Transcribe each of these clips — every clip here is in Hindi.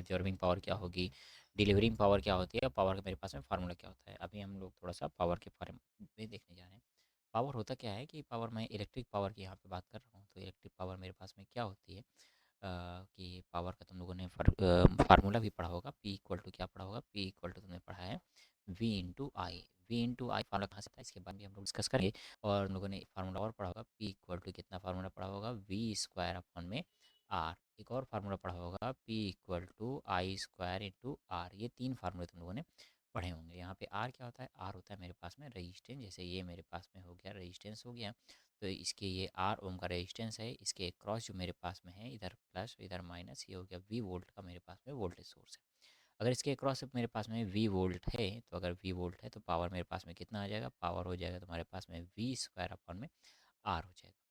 ऑब्जर्विंग पावर क्या होगी, डिलीवरिंग पावर क्या होती है, पावर का मेरे पास में फार्मूला क्या होता है। अभी हम लोग थोड़ा सा पावर के बारे में देखने जा रहे हैं। पावर होता क्या है कि पावर, मैं इलेक्ट्रिक पावर की यहाँ पे बात कर रहा हूँ, तो इलेक्ट्रिक पावर मेरे पास में क्या होती है कि पावर का तुम लोगों ने फार्मूला भी पढ़ा होगा, पी इक्वल टू क्या पढ़ा होगा, पी इक्वल टू तुमने पढ़ा है V into I. V into I formula कहाँ से था, इसके बारे में भी हम लोग डिस्कस करेंगे। और तुम लोगों ने फार्मूला और पढ़ा होगा, पी इक्वल टू कितना फार्मूला पढ़ा होगा, वी स्क्वायर अपॉन में आर। एक और फार्मूला पढ़ा होगा, P equal to I square into R. ये 3 फार्मूले तुम लोगों ने पढ़े होंगे। यहाँ पे आर क्या होता है, आर होता है मेरे पास में रजिस्टेंस। जैसे ये मेरे पास में हो गया रजिस्टेंस हो गया, तो इसके ये आर ओम का रेजिस्टेंस है, इसके क्रॉस जो मेरे पास में है, इधर प्लस इधर माइनस, ये हो गया वी वोल्ट का मेरे पास में वोल्टेज सोर्स है। अगर इसके क्रॉस मेरे पास में वी वोल्ट है, तो अगर वी वोल्ट है तो पावर मेरे पास में कितना आ जाएगा, पावर हो जाएगा तुम्हारे पास में वी स्क्वायर अपॉन में आर हो जाएगा।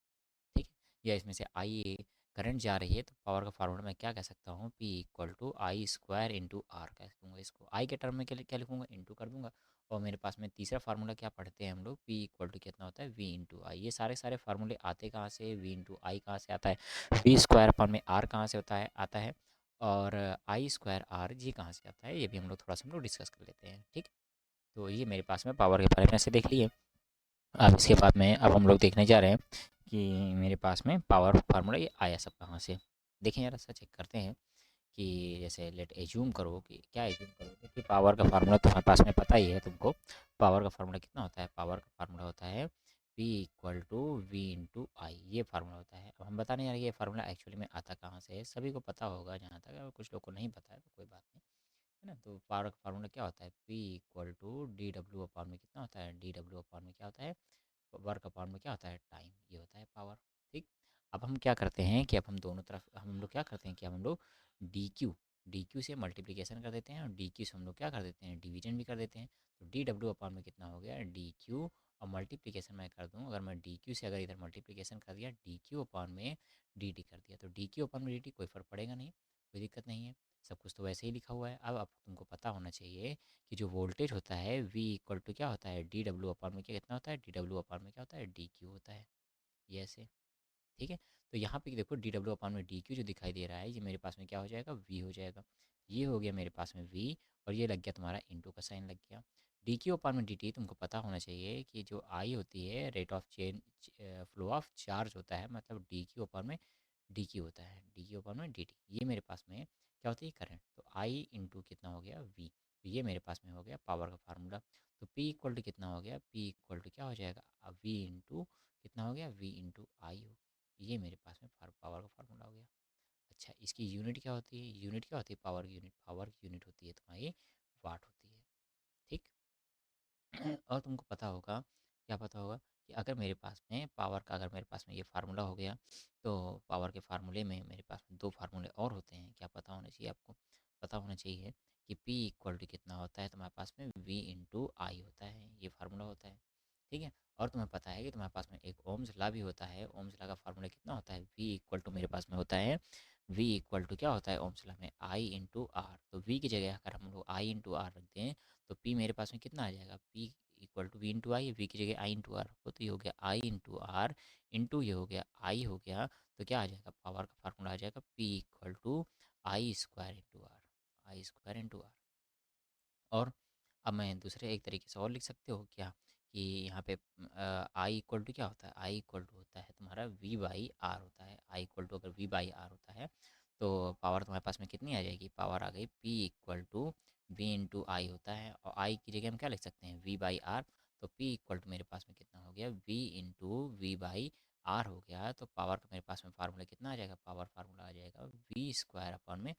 ठीक है, या इसमें से आई ए करंट जा रही है, तो पावर का फार्मूला मैं क्या कह सकता हूँ, P equal to I square into R कह दूँगा। इसको आई के टर्म में क्या लिखूँगा, इंटू कर दूँगा। और मेरे पास में तीसरा फार्मूला क्या पढ़ते हैं हम लोग, पी इक्वल टू कितना होता है, वी इंटू आई। ये सारे सारे फार्मूले आते कहाँ से, वी इंटू आई कहाँ से आता है, वी स्क्वायर अपन में आर कहाँ से होता है आता है, और आई स्क्वायर आर जी कहाँ से आता है, ये भी हम लोग थोड़ा सा हम लोग डिस्कस कर लेते हैं। ठीक, तो ये मेरे पास में पावर के बारे में ऐसे देख लिए। अब इसके बाद में अब हम लोग देखने जा रहे हैं कि मेरे पास में पावर फार्मूला ये आया सब कहाँ से। देखें यार, ऐसा चेक करते हैं कि जैसे लेट एज्यूम करो कि क्या एज्यूम करोगे कि पावर का फार्मूला तुम्हारे पास में पता ही है तुमको। पावर का फार्मूला कितना होता है, पावर का फार्मूला होता है P equal to V into I. ये फार्मूला होता है। अब हम बताने यार ये फार्मूला एक्चुअली में आता कहाँ से है, सभी को पता होगा जहाँ तक, और कुछ लोग को नहीं पता है तो कोई बात नहीं, है ना। तो पावर का फार्मूला क्या होता है, P equal to D W upon में कितना होता है, डी डब्ल्यू अपॉन में क्या होता है, वर्क अपॉन में क्या होता है, टाइम। ये होता है पावर। ठीक, अब हम क्या करते हैं कि अब हम दोनों तरफ हम लोग क्या करते हैं कि अब हम लोग डी क्यू से मल्टीप्लिकेशन कर देते हैं, और डी क्यू से हम लोग क्या कर देते हैं, डिवीजन भी कर देते हैं। तो डी डब्ल्यू अपॉन में कितना हो गया, डी क्यू, और मल्टीप्लिकेशन मैं कर दूँ, अगर मैं डी क्यू से अगर इधर मल्टीप्लिकेशन कर दिया, डी क्यू अपॉन में डी टी कर दिया, तो डी क्यू अपॉन में डी टी कोई फ़र्क पड़ेगा नहीं, कोई दिक्कत नहीं है, सब कुछ तो वैसे ही लिखा हुआ है। अब तुमको पता होना चाहिए कि जो वोल्टेज होता है V इक्वल टू क्या होता है, डी डब्ल्यू अपार में क्या कितना होता है, डी डब्ल्यू अपार में क्या होता है, डी क्यू होता है। ये ऐसे, ठीक है। तो यहाँ पे देखो डी डब्ल्यू अपार में डी क्यू जो दिखाई दे रहा है, ये मेरे पास में क्या हो जाएगा, V हो जाएगा। ये हो गया मेरे पास में V, और ये लग गया तुम्हारा इंटू का साइन लग गया। डी क्यू अपार में डी टी तुमको पता होना चाहिए कि जो आई होती है rate of change, flow of charge होता है, मतलब डी क्यू अपार में डी क्यू होता है, डी क्यू अपान में डी टी। ये मेरे पास में क्या होती है, करंट। तो आई इंटू कितना हो गया, वी। तो ये मेरे पास में हो गया पावर का फार्मूला। तो पी इक्वल टू कितना हो गया, पी इक्वल टू क्या हो जाएगा, वी इंटू कितना हो गया, वी इंटू आई हो गया। ये मेरे पास में पावर का फार्मूला हो गया। अच्छा, इसकी यूनिट क्या होती है, यूनिट क्या होती है, पावर की यूनिट, पावर की यूनिट होती है तुम्हारी वाट होती है। ठीक, और तुमको पता होगा, क्या पता होगा कि अगर मेरे पास में पावर का, अगर मेरे पास में ये फार्मूला हो गया, तो पावर के फार्मूले में मेरे पास में 2 फार्मूले और होते हैं। क्या पता होना चाहिए आपको, पता होना चाहिए कि P इक्वल टू कितना होता है तुम्हारे पास में, V इंटू आई होता है, ये फार्मूला होता है। ठीक है, और तुम्हें पता है कि तुम्हारे पास में एक ओम्स लॉ भी होता है। ओम्स लॉ का फार्मूला कितना होता है, V इक्वल टू मेरे पास में होता है, V इक्वल टू क्या होता है ओम्स लॉ में, I इंटू आर। तो V की जगह अगर हम लोग I इंटू आर रख दें, तो P मेरे पास में कितना आ जाएगा, P equal to V into I, V की जगह आई इंटू आर हो, तो ये हो गया आई इंटू आर इंटू ये हो गया आई हो गया। तो क्या आ जाएगा, पावर का फार्मूला आ जाएगा P equal to I square into R, I square into R. और अब मैं दूसरे एक तरीके से और लिख सकते हो क्या, कि यहाँ पे आई इक्वल टू क्या होता है, आई इक्वल टू होता है तुम्हारा वी बाई आर होता है। आई इक्वल टू अगर वी बाई आर होता है, तो पावर तुम्हारे पास में कितनी आ जाएगी, पावर आ गई P equal to V into I होता है, और आई की जगह हम क्या लिख सकते हैं, वी बाई आर। तो पी इक्वल टू मेरे पास में कितना हो गया, V into V by R हो गया। तो पावर का मेरे पास में फार्मूला कितना आ जाएगा, पावर फार्मूला आ जाएगा वी स्क्वायर अपॉन में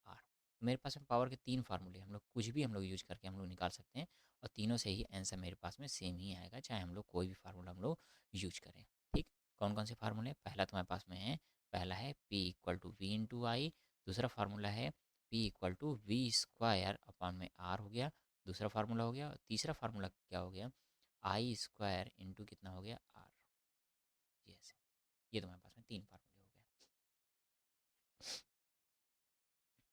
आर। मेरे पास में पावर के 3 फार्मूले, हम लोग कुछ भी हम लोग यूज करके हम लोग निकाल सकते हैं, और तीनों से ही आंसर मेरे पास में सेम ही आएगा, चाहे हम लोग कोई भी फार्मूला हम लोग यूज करें। ठीक, कौन कौन से फार्मूले, पहला तुम्हारे पास में है, पहला है P equal to V into I. दूसरा फार्मूला है P equal to V square upon में आर हो गया, दूसरा फार्मूला हो गया। और तीसरा फार्मूला क्या हो गया, आई स्क्वायर इंटू कितना हो गया, आर। यस, ये तुम्हारे पास में 3 फार्मूले हो गए।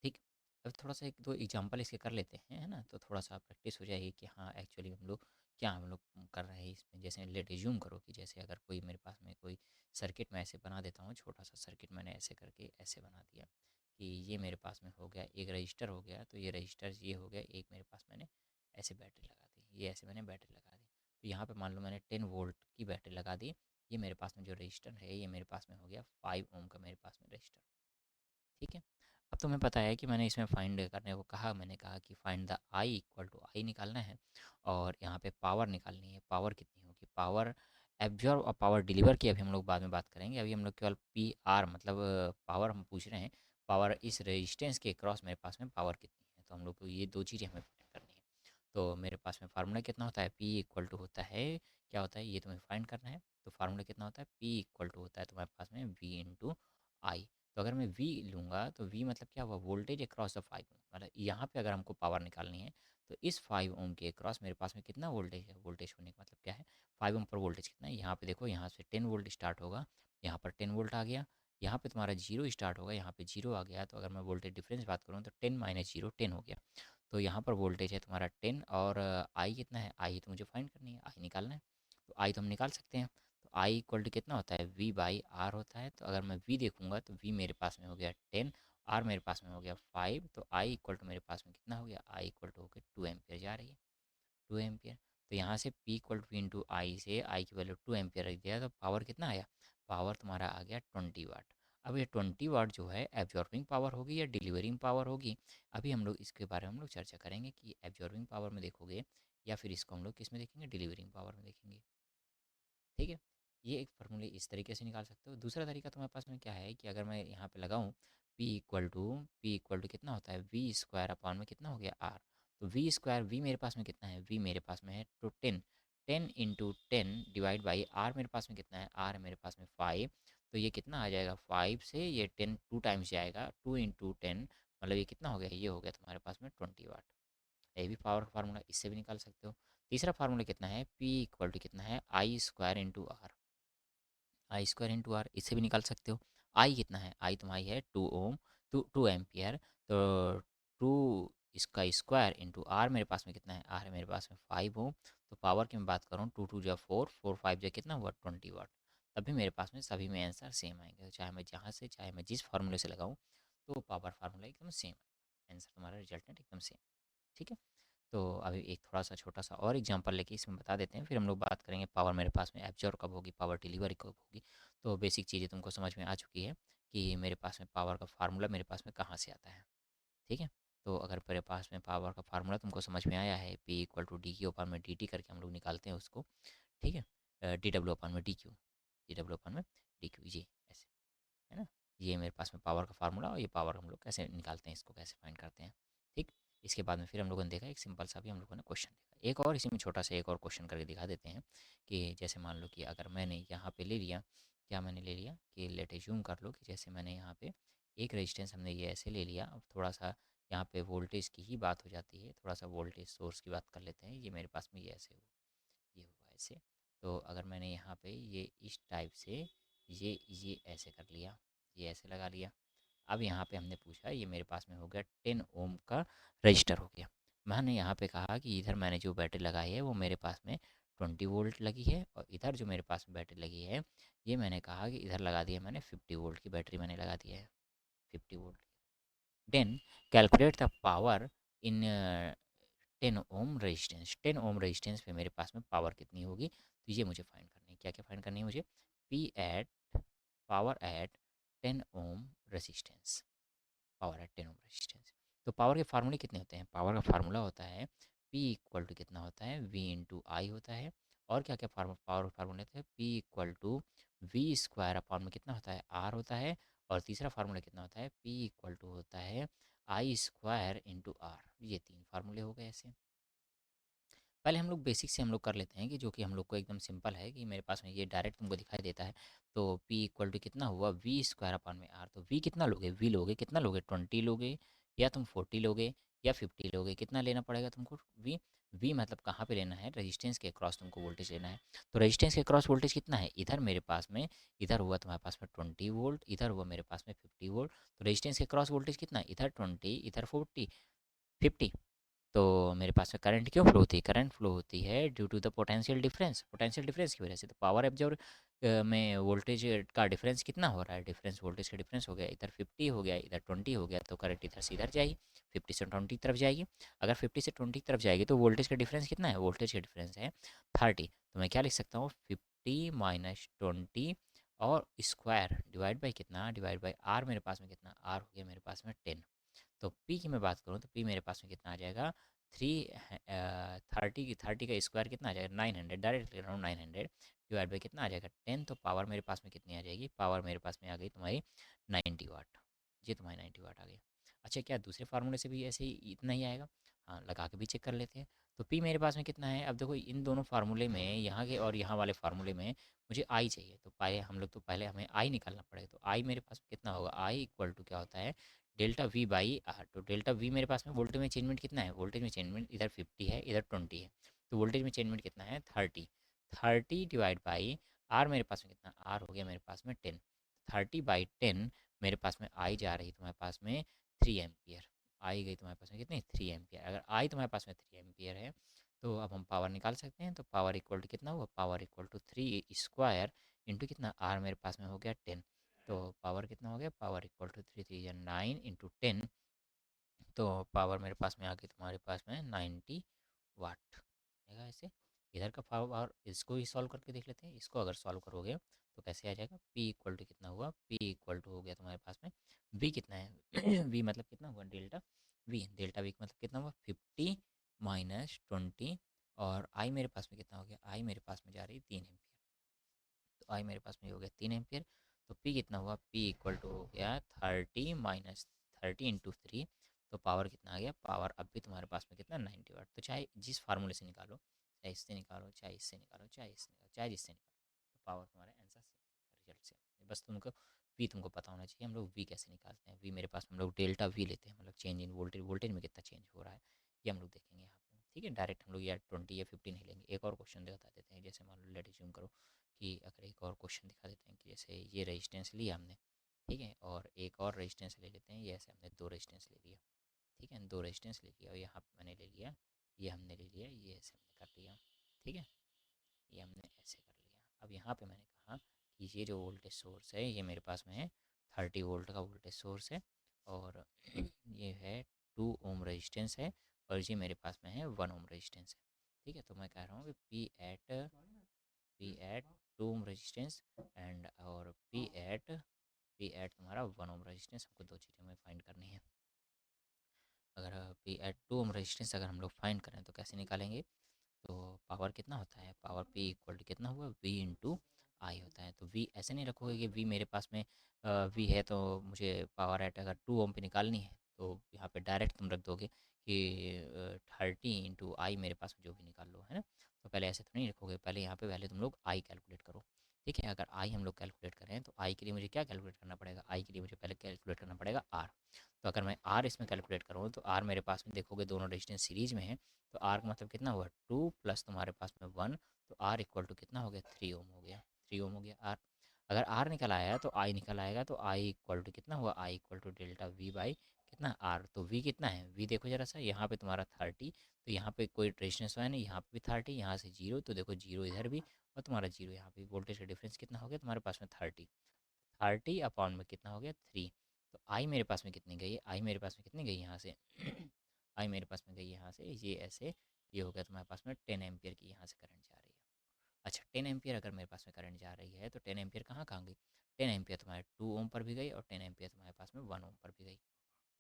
ठीक, अब थोड़ा सा एक दो एग्जांपल इसके कर लेते हैं, है ना, तो थोड़ा सा प्रैक्टिस हो जाएगी कि हाँ एक्चुअली हम लोग क्या हम लोग कर रहे हैं इसमें। जैसे लेट एज्यूम करो कि जैसे अगर कोई मेरे पास में कोई सर्किट मैं ऐसे बना देता हूँ, छोटा सा सर्किट मैंने ऐसे करके ऐसे बना दिया कि ये मेरे पास में हो गया, एक रजिस्टर हो गया, तो ये रजिस्टर ये हो गया, एक मेरे पास मैंने ऐसे बैटरी लगा दी, ये ऐसे मैंने बैटरी लगा दी। तो यहाँ पे मान लो मैंने 10 वोल्ट की बैटरी लगा दी। ये मेरे पास में जो रजिस्टर है, ये मेरे पास में हो गया 5 ओम का मेरे पास में रजिस्टर। ठीक है। अब तुम्हें पता है कि मैंने इसमें फाइंड करने को कहा, मैंने कहा कि find the I equal to I निकालना है, और यहाँ पे पावर निकालनी है। पावर कितनी होगी, पावर एब्जॉर्ब और पावर डिलीवर की अभी हम लोग बाद में बात करेंगे। अभी हम लोग केवल पी आर मतलब पावर हम पूछ रहे हैं, पावर इस रेजिस्टेंस के क्रॉस मेरे पास में पावर कितनी है। तो हम लोग को ये दो चीज़ें हमें फाइंड करनी है। तो मेरे पास में फार्मूला कितना होता है, पी इक्वल टू होता है, क्या होता है ये तुम्हें फाइंड करना है। तो फार्मूला कितना होता है, पी इक्वल टू होता है तुम्हारे पास में वी इंटू आई। तो अगर मैं V लूँगा तो V मतलब क्या हुआ, वोल्टेज अक्रॉस द 5 ओम। मतलब यहाँ पे अगर हमको पावर निकालनी है तो इस 5 ओम के अक्रॉस मेरे पास में कितना वोल्टेज है। वोल्टेज होने का मतलब क्या है, 5 ओम पर वोल्टेज कितना है। यहाँ पे देखो, यहाँ से 10 वोल्ट स्टार्ट होगा, यहाँ पर 10 वोल्ट आ गया। यहाँ पे तुम्हारा जीरो स्टार्ट होगा, यहाँ पे जीरो आ गया। तो अगर मैं वोल्टेज डिफरेंस बात करूँ तो 10 माइनस जीरो 10 हो गया। तो यहाँ पर वोल्टेज है तुम्हारा 10, और आई कितना है, आई तो मुझे फाइंड करनी है, आई निकालना है। तो आई तो हम निकाल सकते हैं। तो आई इक्वल टू कितना होता है, वी बाई आर होता है। तो अगर मैं वी देखूंगा तो वी मेरे पास में हो गया 10, आर मेरे पास में हो गया 5। तो आई इक्वल टू मेरे पास में कितना हो गया, आई इक्वल टू हो गया 2 एम्पियर जा रही है, 2 एम्पियर। तो यहाँ से P equal two into I से आई की वैल्यू 2 एम्पियर रख दिया, तो पावर कितना आया, पावर तुम्हारा आ गया 20 वाट। अब ये 20 वाट जो है एब्जॉर्बिंग पावर होगी या डिलीवरिंग पावर होगी, अभी हम लोग इसके बारे में हम लोग चर्चा करेंगे कि एब्जॉर्बिंग पावर में देखोगे या फिर इसको हम लोग किस में देखेंगे, डिलीवरिंग पावर में देखेंगे। ठीक है। ये एक फार्मूले इस तरीके से निकाल सकते हो। दूसरा तरीका तुम्हारे पास में क्या है कि अगर मैं यहाँ पे लगाऊँ पी इक्वल टू कितना होता है, वी स्क्वायर अपॉन में कितना हो गया आर। तो वी स्क्वायर, वी मेरे पास में कितना है, वी मेरे पास में है तो 10, 10 इंटू 10 डिवाइड बाई आर मेरे पास में कितना है, आर मेरे पास में 5। तो ये कितना आ जाएगा, 5 से ये 10 टू टाइम्स जाएगा, 2 इंटू 10 मतलब ये कितना हो गया, ये हो गया तुम्हारे पास में 20 वाट। ये भी पावर का फार्मूला, इससे भी निकाल सकते हो। तीसरा फार्मूला कितना है, पी इक्वल टू कितना है, I square into R, I square into R, इससे भी निकाल सकते हो। आई कितना है, आई तुम्हारी है 2 ओम, 2 एम्पियर। तो 2 इसका स्क्वायर इंटू आर मेरे पास में कितना है, आर है मेरे पास में 5 ओम। तो पावर की मैं बात करूँ, 2 2 जा 4, 4 5 जा कितना हुआ 20 वाट। तभी मेरे पास में सभी में आंसर सेम आएंगे। तो चाहे मैं जहाँ से, चाहे मैं जिस फार्मूले से लगाऊँ, तो पावर फार्मूला एकदम सेम आएगा, आंसर तुम्हारा रिजल्टेंट एकदम सेम। ठीक है। तो अभी एक थोड़ा-सा छोटा-सा और एग्जांपल लेके इसमें बता देते हैं, फिर हम लोग बात करेंगे पावर मेरे पास में एब्ज़ॉर्ब कब होगी, पावर डिलीवरी कब होगी। तो बेसिक चीज़ें तुमको समझ में आ चुकी है कि मेरे पास में पावर का फार्मूला मेरे पास में कहाँ से आता है। ठीक है। तो अगर मेरे पास में पावर का फार्मूला तुमको समझ में आया है, P equal to D Q upon में डी टी करके हम लोग निकालते हैं उसको। ठीक है। डी डब्ल्यू अपान में डी क्यू, डी डब्ल्यू अपान में डी क्यू, जी ऐसे, है ना। ये मेरे पास में पावर का फार्मूला, और ये पावर हम लोग कैसे निकालते हैं, इसको कैसे फाइंड करते हैं। ठीक। इसके बाद में फिर हम लोगों ने देखा एक सिंपल सा भी हम लोगों ने क्वेश्चन देखा, एक और इसी में छोटा सा एक और क्वेश्चन करके दिखा देते हैं। कि जैसे मान लो कि अगर मैंने यहाँ पे ले लिया, क्या मैंने ले लिया कि लेट एज्यूम कर लो कि जैसे मैंने यहाँ पे एक रेजिस्टेंस हमने ये ऐसे ले लिया। अब थोड़ा सा यहाँ पे वोल्टेज की ही बात हो जाती है, थोड़ा सा वोल्टेज सोर्स की बात कर लेते हैं। ये मेरे पास में ये ऐसे हुआ, ये हुआ ऐसे। तो अगर मैंने यहाँ पे ये इस टाइप से ये ऐसे कर लिया, ये ऐसे लगा लिया। अब यहाँ पे हमने पूछा, ये मेरे पास में हो गया 10 ओम का रजिस्टर हो गया। मैंने यहाँ पे कहा कि इधर मैंने जो बैटरी लगाई है वो मेरे पास में 20 वोल्ट लगी है, और इधर जो मेरे पास में बैटरी लगी है, ये मैंने कहा कि इधर लगा दिया मैंने 50 वोल्ट की बैटरी मैंने लगा दिया है, 50 volt. Then calculate the power in 10 ohm resistance पे मेरे पास में पावर कितनी होगी। तो ये मुझे फाइंड करनी है, क्या क्या फाइंड करनी है मुझे, P at power at 10 ohm resistance, power at 10 ohm resistance. तो पावर के फार्मूले कितने होते हैं, पावर का फार्मूला होता है पी इक्वल टू कितना होता है, वी इंटू आई होता है। और क्या क्या पावर फार्मूले होते हैं, P equal to V square upon में कितना होता है, आर होता है। और तीसरा फार्मूला कितना होता है, पी इक्वल टू होता है आई स्क्वायर इंटू आर। ये तीन फार्मूले हो गए ऐसे। पहले हम लोग बेसिक से हम लोग कर लेते हैं कि जो कि हम लोग को एकदम सिंपल है कि मेरे पास में ये डायरेक्ट तुमको दिखाई देता है। तो P इक्वल टू कितना हुआ, वी स्क्वायर अपॉन में आर। तो V कितना लोगे, V लोगे कितना लोगे, 20 लोगे, या तुम 40 लोगे, या 50 लोगे, कितना लेना पड़ेगा तुमको V। V मतलब कहाँ पे लेना है, रेजिस्टेंस के क्रॉस तुमको वोल्टेज लेना है। तो रेजिस्टेंस के क्रॉस वोल्टेज कितना है, इधर मेरे पास में, इधर हुआ तुम्हारे पास में 20 वोल्ट, इधर हुआ मेरे पास में 50 वोल्ट। तो रेजिस्टेंस के क्रॉस वोल्टेज कितना है, इधर 20, इधर 40, 50। तो मेरे पास में करंट क्यों फ्लो होती है? करंट फ्लो होती है due to the potential difference की वजह से। तो पावर एब्जॉर्ब में वोल्टेज का डिफरेंस कितना हो रहा है? डिफरेंस वोल्टेज का डिफरेंस हो गया, इधर 50 हो गया, इधर 20 हो गया, तो करंट इधर से इधर जाएगी, 50 से 20 की तरफ जाएगी। अगर 50 से 20 की तरफ जाएगी तो वोल्टेज का डिफरेंस कितना है? वोल्टेज का डिफरेंस है 30। तो मैं क्या लिख सकता हूँ? 50 माइनस 20 और स्क्वायर डिवाइड बाई कितना? Divide by R. मेरे पास में कितना? आर हो गया मेरे पास में 10। तो पी की मैं बात करूँ तो पी मेरे पास में कितना आ जाएगा? थ्री 30 का स्क्वायर कितना आ जाएगा? 900। डायरेक्ट ले रहा हूँ 900 डिवाइड बाई कितना आ जाएगा? 10। तो पावर मेरे पास में कितनी आ जाएगी? पावर मेरे पास में आ गई तुम्हारी 90 वाट। ये तुम्हारी 90 वाट आ गई। अच्छा, क्या दूसरे फार्मूले से भी ऐसे ही इतना ही आएगा? हाँ, लगा के भी चेक कर लेते हैं। तो पी मेरे पास में कितना है? अब देखो, इन दोनों फार्मूले में, यहाँ के और यहाँ वाले फार्मूले में मुझे आई चाहिए। तो पहले हम लोग, तो पहले हमें आई निकालना पड़ेगा। तो आई मेरे पास में कितना होगा? आई इक्वल टू क्या होता है? Delta V by R. तो डेल्टा वी मेरे पास में वोल्टेज में चेंजमेंट कितना है? वोल्टेज में चेंजमेंट इधर 50 है, इधर 20 है। तो वोल्टेज में चेंजमेंट कितना है? 30। 30 डिवाइड बाई आर मेरे पास में कितना? आर हो गया मेरे पास में 10। 30/10 मेरे पास में आई जा रही तुम्हारे पास में 3 एम्पियर। आई गई तुम्हारे पास में कितनी? 3 एम्पियर। अगर आई तुम्हारे पास में 3 एम्पियर है तो अब हम पावर निकाल सकते हैं। तो पावर इक्वल टू कितना हुआ? Power equal to 3 square into कितना? आर मेरे पास में हो गया 10। तो पावर कितना हो गया? Power equal to 3 3 9 into 10। तो पावर मेरे पास में आ गई तुम्हारे पास में 90 वाट। देखा ऐसे? इधर का पावर, इसको ही सॉल्व करके देख लेते हैं। इसको अगर सॉल्व करोगे तो कैसे आ जाएगा? P इक्वल टू कितना हुआ? P इक्वल टू हो गया तुम्हारे पास में V कितना है? V मतलब कितना हुआ? Delta V। डेल्टा V का मतलब कितना हुआ? 50 माइनस 20। और I मेरे पास में कितना हो गया? I मेरे पास में जा रही है 3 एम्पियर। तो आई मेरे पास में हो गया 3 एम्पियर। तो पी कितना हुआ? पी इक्वल टू हो गया 30 - 30 × 3। तो पावर कितना आ गया? पावर अब भी तुम्हारे पास में कितना? 90 वाट। तो चाहे जिस फार्मूले से निकालो, चाहे इससे निकालो, चाहे इससे निकालो, चाहे इससे निकालो, चाहे जिससे निकालो, तो पावर तुम्हारे आंसर से, रिजल्ट से। बस तुमको वी तुमको पता होना चाहिए। हम लोग वी कैसे निकालते हैं? वी मेरे पास हम लोग डेल्टा वी लेते हैं, मतलब चेंज इन वोल्टेज, वोल्टेज में कितना चेंज हो रहा है ये हम लोग देखेंगे यहाँ पे। ठीक है, डायरेक्ट हम लोग या 20 या 50 नहीं लेंगे। एक और क्वेश्चन बता देते हैं। जैसे मान लो, लेट अज्यूम करो कि अगर एक और क्वेश्चन दिखा देते हैं कि जैसे ये रेजिस्टेंस लिया हमने, ठीक है, और एक और रेजिस्टेंस ले लेते हैं। ये ऐसे हमने दो रेजिस्टेंस ले लिया, ठीक है, दो रेजिस्टेंस ले लिया, और यहाँ पे मैंने ले लिया, ये हमने ले लिया, ये ऐसे हमने कर लिया, ठीक है, ये हमने ऐसे कर लिया। अब यहाँ पे मैंने कहा कि ये जो वोल्टेज सोर्स है ये मेरे पास में है 30 वोल्ट का वोल्टेज सोर्स है, और ये है 2 ओम रेजिस्टेंस है, और ये मेरे पास में है 1 ओम रेजिस्टेंस है। ठीक है, तो मैं कह रहा हूँ कि P at 2 ohm resistance and, और पी एट तुम्हारा 1 ओम रेजिस्टेंस। हमको दो चीज़ें हमें फाइंड करनी है। अगर पी एट 2 ओम रेजिस्टेंस अगर हम लोग फाइंड करें तो कैसे निकालेंगे? तो पावर कितना होता है? पावर पी इक्वल टू कितना हुआ? वी इंटू आई होता है। तो वी ऐसे नहीं रखोगे कि वी मेरे पास में वी है तो मुझे पावर एट अगर 2 ओम पे निकालनी है तो यहाँ पे डायरेक्ट तुम रख दोगे कि 30 × आई मेरे पास में जो भी निकाल लो, है ना? तो पहले ऐसे तो नहीं रखोगे। पहले यहाँ पे पहले तुम लोग आई कैलकुलेट करो। ठीक है, अगर आई हम लोग कैलकुलेट करें तो आई के लिए मुझे क्या कैलकुलेट करना पड़ेगा? आई के लिए मुझे पहले कैलकुलेट करना पड़ेगा आर। तो अगर मैं आर इसमें कैलकुलेट करूँ तो आर मेरे पास में देखोगे दोनों रेजिस्टेंस सीरीज में है। तो आर का मतलब कितना हुआ? 2 प्लस तुम्हारे पास में 1। तो आर इक्वल टू कितना हो गया? 3 ओम हो गया। 3 ओम हो गया आर। अगर आर निकल आया तो आई निकल आएगा। तो आई इक्वल टू कितना हुआ? I equal to delta V by कितना? आर। तो वी कितना है? वी देखो जरा सा, यहाँ पे तुम्हारा 30, तो यहाँ पे कोई रेजिस्टेंस है नहीं, यहाँ पे भी 30, यहाँ से 0, तो देखो 0 इधर भी, और तुम्हारा 0 यहाँ पे। वोल्टेज का डिफरेंस कितना हो गया तुम्हारे पास में? 30 अपॉन में कितना हो गया? 3। तो आई मेरे पास में कितनी गई? आई मेरे पास में कितनी गई यहाँ से? आई मेरे पास में गई यहाँ से, ये ऐसे, ये हो गया तुम्हारे पास में 10 एम्पियर की यहाँ से करंट जा रही है। अच्छा, 10 एम्पियर अगर मेरे पास में करंट जा रही है तो 10 एम्पियर कहाँ कहाँ गई? 10 एम्पियर तुम्हारे 2 ओम पर भी गई, और 10 एम्पियर तुम्हारे पास में 1 ओम पर भी गई।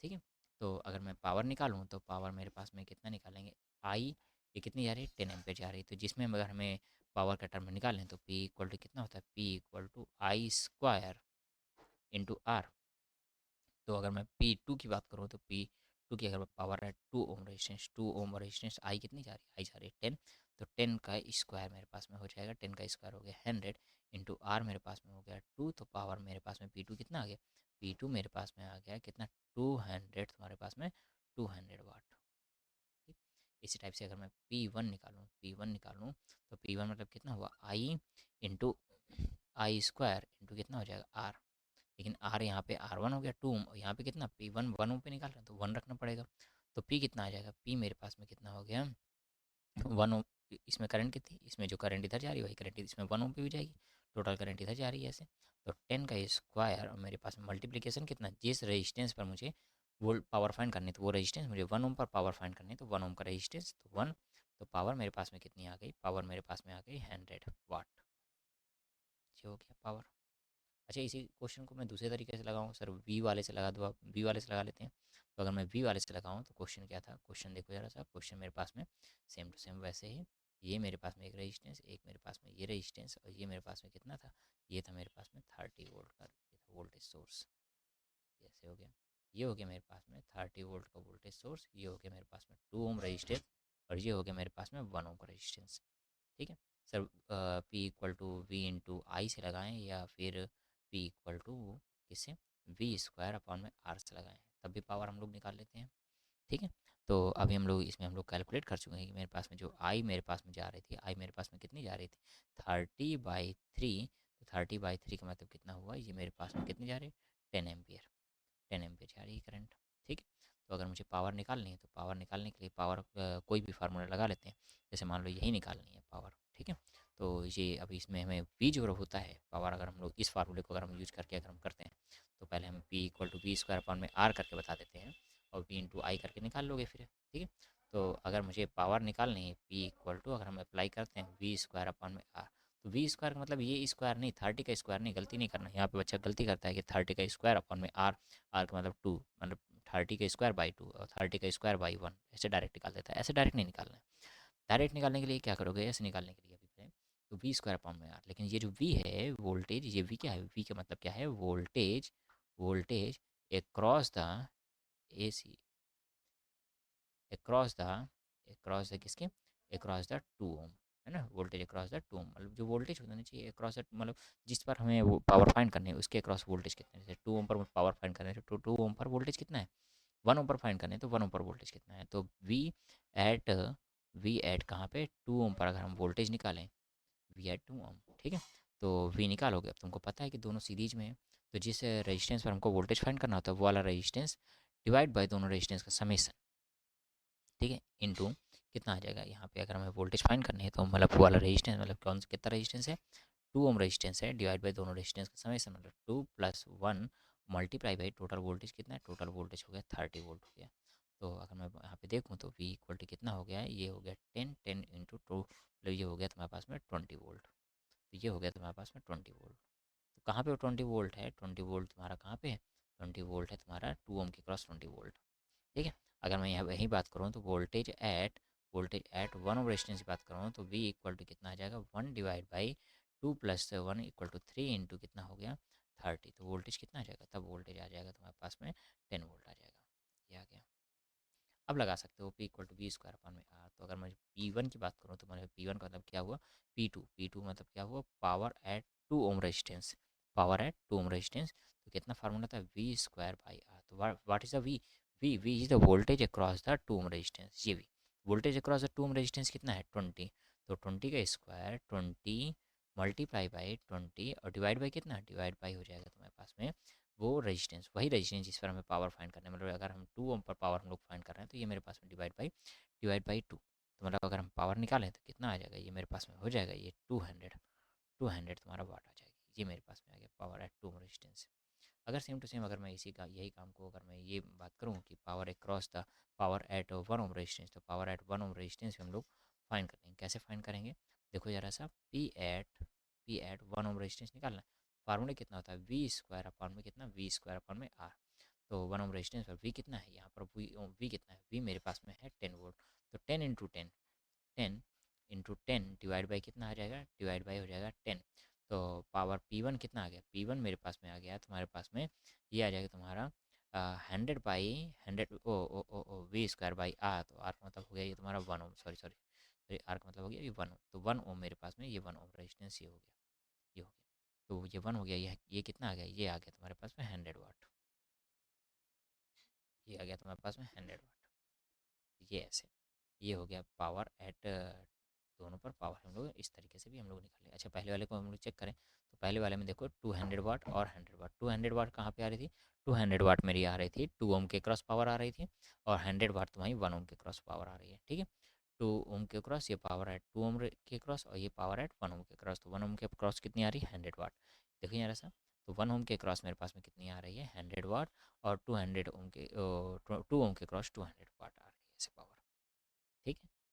ठीक है, तो अगर मैं पावर निकालूँ तो पावर मेरे पास में कितना निकालेंगे? आई, ये कितनी जा रही है? 10 एम्पियर जा रही है। तो जिसमें अगर हमें पावर का टर्म निकालें तो पी इक्वल टू कितना होता है? P equal to I square into R. तो अगर मैं P2 की बात करूँ तो P2 की अगर पावर है 2 ohm resistance, 2 ohm resistance I कितनी जा रही है? आई जा रही है 10। तो 10 का स्क्वायर मेरे पास में हो जाएगा, 10 का स्क्वायर हो गया 100 इंटू आर मेरे पास में हो गया 2। तो पावर मेरे पास में P2 कितना आ गया? P2 मेरे पास में आ गया कितना? 200 तुम्हारे पास में 200 वाट। ठीक, इसी टाइप से अगर मैं P1 निकालूँ तो P1 मतलब कितना हुआ? आई इंटू आई स्क्वायर इंटू कितना हो जाएगा? आर। लेकिन आर यहाँ पे R1 हो गया 2 ओम, यहाँ पे कितना P1 1 ओम पे निकाल रहे हैं तो 1 रखना पड़ेगा। तो पी कितना आ जाएगा, पी मेरे पास में कितना हो गया, 1 ओम। इसमें करंट कितनी, इसमें जो करंट इधर जा रही है वही करंट इसमें 1 ओम पे भी जाएगी, टोटल करंट इधर जा रही है ऐसे। तो 10 का स्क्वायर और मेरे पास में मल्टीप्लिकेशन कितना, जिस रेजिस्टेंस पर मुझे वोल्ट पावर फाइंड करनी, तो वो रेजिस्टेंस मुझे 1 ओम पर पावर फाइंड करनी, तो 1 ओम का रेजिस्टेंस तो 1, तो पावर मेरे पास में कितनी आ गई, पावर मेरे पास में आ गई 100 वाट। ये हो गया पावर। अच्छा, इसी क्वेश्चन को मैं दूसरे तरीके से लगाऊँ सर, वी वाले से लगा दो, आप वी वाले से लगा लेते हैं। तो अगर मैं वी वाले से लगाऊँ तो क्वेश्चन क्या था, क्वेश्चन देखो जरा सा, क्वेश्चन मेरे पास में सेम टू सेम वैसे ही, ये मेरे पास में एक रेजिस्टेंस, एक मेरे पास में ये रेजिस्टेंस, और ये मेरे पास में कितना था, ये था मेरे पास में 30 वोल्ट का, ये था वोल्टेज सोर्स, ऐसे हो गया। ये हो गया मेरे पास में 30 वोल्ट का वोल्टेज सोर्स, ये हो गया मेरे पास में 2 ओम रजिस्टेंस, और ये हो गया मेरे पास में 1 ओम का रजिस्टेंस। ठीक है sir, P equal to V into I से लगाएं, या फिर पी इक्वल टू किससे, वी स्क्वायर अपॉन में आर से लगाएं, तब भी पावर हम लोग निकाल लेते हैं। ठीक है, तो अभी हम लोग इसमें हम लोग कैलकुलेट कर चुके हैं कि मेरे पास में जो आई मेरे पास में जा रही थी, आई मेरे पास में कितनी जा रही थी, 30/3। तो 30/3 का मतलब कितना हुआ, ये मेरे पास में कितनी जा रही है, 10 एम्पियर, 10 एम्पियर जा रही है करंट। ठीक है, तो अगर मुझे पावर निकालनी है तो पावर निकालने के लिए पावर कोई भी फार्मूला लगा लेते हैं, जैसे मान लो यही निकालनी है पावर। ठीक है, तो ये अभी इसमें हमें वी जो होता है पावर, अगर हम लोग इस फार्मूले को अगर हम यूज करके अगर हम करते हैं, तो पहले हम P equal to V square upon में आर करके बता देते हैं, और वी इंटू आई करके निकाल लोगे फिर। ठीक है, तो अगर मुझे पावर निकालनी है, पी इक्वल टू अगर हम अप्लाई करते हैं वी स्क्वायर अपॉन में आर, तो वी स्क्वायर का मतलब ये स्क्वायर नहीं, 30 का स्क्वायर नहीं, गलती नहीं करना, यहाँ पे बच्चा गलती करता है कि 30 का स्क्वायर अपॉन में आर, आर का मतलब 2, मतलब 30 का स्क्वायर बाई 2 और 30 का स्क्वायर बाई 1, ऐसे डायरेक्ट निकाल देता है, ऐसे डायरेक्ट नहीं निकालना है। डायरेक्ट निकालने के लिए क्या करोगे, ऐसे निकालने के लिए अभी पहले तो वी स्क्वायर अपॉन में आर, लेकिन ये जो वी है वोल्टेज, ये वी क्या है, वी का मतलब क्या है, voltage, voltage across the A C, across the, across the किसके, अक्रॉस द 2 ओम, है ना, वोल्टेज अक्रॉस द 2 ओम, मतलब जो वोल्टेज होना चाहिए अक्रॉस द, मतलब जिस पर हमें वो पावर फाइंड करनी है उसके अक्रॉस वोल्टेज कितना है, जैसे 2 ओम पर पावर फाइंड करने है तो 2 ओम पर वोल्टेज कितना है, 1 ओम पर फाइंड करने हैं तो 1 ओम पर वोल्टेज कितना है, तो एट वी एट कहाँ पे, 2 ओम पर अगर हम वोल्टेज निकालें, वी एट 2 ओम। ठीक है, तो वी निकालोगे, अब तुमको पता है कि दोनों सीरीज में है, तो जिस रेजिस्टेंस पर हमको वोल्टेज फाइंड करना होता है वो वाला रेजिस्टेंस डिवाइड बाय दोनों रेजिस्टेंस का समेसन। ठीक है, इनटू कितना आ जाएगा, यहाँ पे अगर हमें वोल्टेज फाइंड करनी है तो मतलब वो वाला रेजिस्टेंस, मतलब कौन सा कितना रेजिस्टेंस है, 2 ओम रेजिस्टेंस है, डिवाइड बाय दोनों रेजिस्टेंस का समेसन, मतलब 2 + 1 मल्टीप्लाई बाई टोटल वोल्टेज कितना है, टोटल वोल्टेज हो गया 30 वोल्ट हो गया। तो अगर मैं यहाँ पे देखूँ तो वी इक्वल टू कितना हो गया है, ये हो गया 10 इंटू 2, मतलब ये हो गया तुम्हारे पास में 20 वोल्ट, तो ये हो गया तुम्हारे पास में 20 वोल्ट। तो कहाँ पे वो 20 वोल्ट है, 20 वोल्ट तुम्हारा कहाँ पे है, 20 वोल्ट है तुम्हारा 2 ओम के क्रॉस 20 वोल्ट। ठीक है, अगर मैं यहाँ वही बात करूँ तो वोल्टेज एट 1 ओम रेजिस्टेंस की बात करूँ तो वी इक्वल टू कितना आ जाएगा, 1/2 + 1 = 3 इंटू कितना हो गया 30, तो वोल्टेज कितना आ जाएगा, तब वोल्टेज आ जाएगा तुम्हारे पास में 10 वोल्ट आ जाएगा, ये आ गया। अब लगा सकते हो P equal to V square upon में आर, तो अगर मैं P1 की बात करूँ तो मैंने P1 का मतलब क्या हुआ, P2 मतलब क्या हुआ, power at 2 ohm resistance, power at 2 ohm resistance, तो कितना फार्मूला था, वी स्क्वायर बाई आर, तो what is the V, V is the voltage across the 2 ohm resistance, ये V voltage across the 2 ohm resistance कितना है 20, तो 20 का स्क्वायर 20 मल्टीप्लाई बाई 20 और डिवाइड बाई कितना, डिवाइड बाई हो जाएगा तुम्हारे पास में वो रेजिस्टेंस, वही रेजिस्टेंस जिस पर हमें पावर फाइंड करना है, मतलब अगर हम 2 ओम पर पावर हम लोग फाइंड कर रहे हैं तो ये मेरे पास में डिवाइड बाई 2, तो मतलब अगर हम पावर निकालें तो कितना आ जाएगा, ये मेरे पास में हो जाएगा ये 200 तुम्हारा वाट आ जाएगी, ये मेरे पास में आ गया पावर एट 2 ओम रेजिस्टेंस। अगर सेम टू सेम अगर मैं इसी का यही काम को अगर मैं ये बात करूँ कि power across the power at 1 ohm resistance, तो पावर एट 1 ओम रेजिस्टेंस हम लोग फाइंड करेंगे, कैसे फाइंड करेंगे, देखो जरा सा, पी एट 1 ओम रेजिस्टेंस निकालना, फार्मूला कितना होता है, वी स्क्वायर अपॉन में कितना, वी स्क्वायर अपॉन में आर, तो 1 ओम रेजिस्टेंस पर वी कितना है, यहाँ पर वी कितना है, वी मेरे पास में है 10 वोल्ट, तो 10 इंटू टेन डिवाइड बाई कितना आ जाएगा, डिवाइड बाई हो जाएगा 10, तो पावर P1 कितना आ गया, P1 मेरे पास में आ गया तुम्हारे पास में, ये आ जाएगा तुम्हारा 100/100, oh V square by R, तो आर का मतलब हो गया ये तुम्हारा 1 ohm, sorry sorry sorry, R का मतलब हो गया ये 1 ओम, तो 1 ओम मेरे पास में, ये 1 ओम रेजिस्टेंस ये हो गया, ये हो गया, तो ये 1 हो गया, ये कितना आ गया, ये आ गया तुम्हारे पास में 100 वाट, ये आ गया तुम्हारे पास में 100 वाट, ये ऐसे, ये हो गया पावर एट दोनों पर पावर हम लोग इस तरीके से भी हम लोग निकाल लें। अच्छा, पहले वाले को हम लोग चेक करें तो पहले वाले में देखो 200 वाट और 100 वाट। 200 वाट कहाँ पे आ रही थी? 200 वाट मेरी आ रही थी 2 ओम के क्रॉस पावर आ रही थी, और 100 वाट तुम्हारी 1 ओम के क्रॉस पावर आ रही है। ठीक है, 2 ओम के क्रॉस ये पावर एट 2 ओम के क्रॉस, और ये पावर एट 1 ओम के क्रॉस। तो 1 ओम के क्रॉस कितनी आ रही है? 100 वाट। देखिए यार ऐसा, तो 1 ओम के क्रॉस मेरे पास में कितनी आ रही है? 100 वाट, और 200 ओम के 2 ओम के क्रॉस 200 वाट।